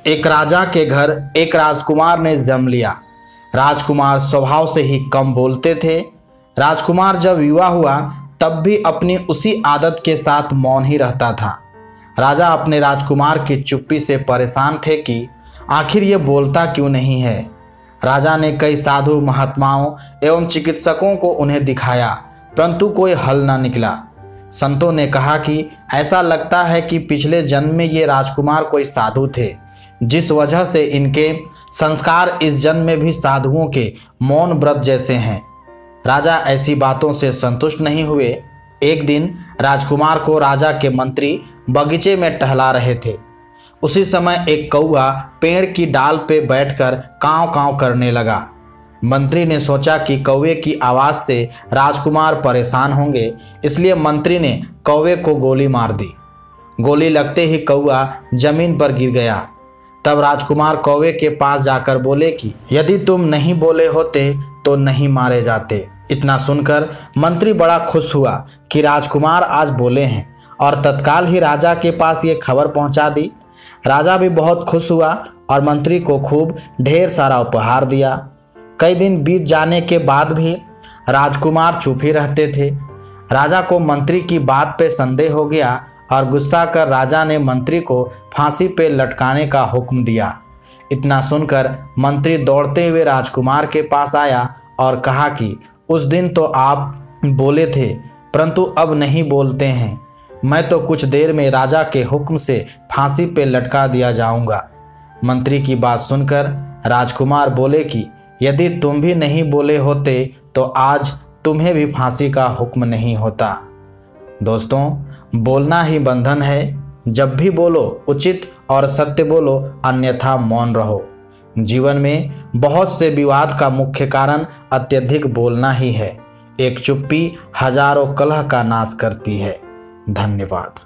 एक राजा के घर एक राजकुमार ने जन्म लिया। राजकुमार स्वभाव से ही कम बोलते थे। राजकुमार जब युवा हुआ तब भी अपनी उसी आदत के साथ मौन ही रहता था। राजा अपने राजकुमार की चुप्पी से परेशान थे कि आखिर ये बोलता क्यों नहीं है। राजा ने कई साधु महात्माओं एवं चिकित्सकों को उन्हें दिखाया, परंतु कोई हल न निकला। संतों ने कहा कि ऐसा लगता है कि पिछले जन्म में ये राजकुमार कोई साधु थे, जिस वजह से इनके संस्कार इस जन्म में भी साधुओं के मौन व्रत जैसे हैं। राजा ऐसी बातों से संतुष्ट नहीं हुए। एक दिन राजकुमार को राजा के मंत्री बगीचे में टहला रहे थे। उसी समय एक कौआ पेड़ की डाल पे बैठकर कांव कांव करने लगा। मंत्री ने सोचा कि कौवे की आवाज़ से राजकुमार परेशान होंगे, इसलिए मंत्री ने कौवे को गोली मार दी। गोली लगते ही कौवा जमीन पर गिर गया। तब राजकुमार कौवे के पास जाकर बोले कि यदि तुम नहीं बोले होते तो नहीं मारे जाते। इतना सुनकर मंत्री बड़ा खुश हुआ कि राजकुमार आज बोले हैं और तत्काल ही राजा के पास ये खबर पहुंचा दी। राजा भी बहुत खुश हुआ और मंत्री को खूब ढेर सारा उपहार दिया। कई दिन बीत जाने के बाद भी राजकुमार चुप ही रहते थे। राजा को मंत्री की बात पे संदेह हो गया और गुस्सा कर राजा ने मंत्री को फांसी पे लटकाने का हुक्म दिया। इतना सुनकर मंत्री दौड़ते हुए राजकुमार के पास आया और कहा कि उस दिन तो आप बोले थे, परंतु अब नहीं बोलते हैं। मैं तो कुछ देर में राजा के हुक्म से फांसी पे लटका दिया जाऊंगा। मंत्री की बात सुनकर राजकुमार बोले कि यदि तुम भी नहीं बोले होते तो आज तुम्हें भी फांसी का हुक्म नहीं होता। दोस्तों, बोलना ही बंधन है। जब भी बोलो उचित और सत्य बोलो, अन्यथा मौन रहो। जीवन में बहुत से विवाद का मुख्य कारण अत्यधिक बोलना ही है। एक चुप्पी हजारों कलह का नाश करती है। धन्यवाद।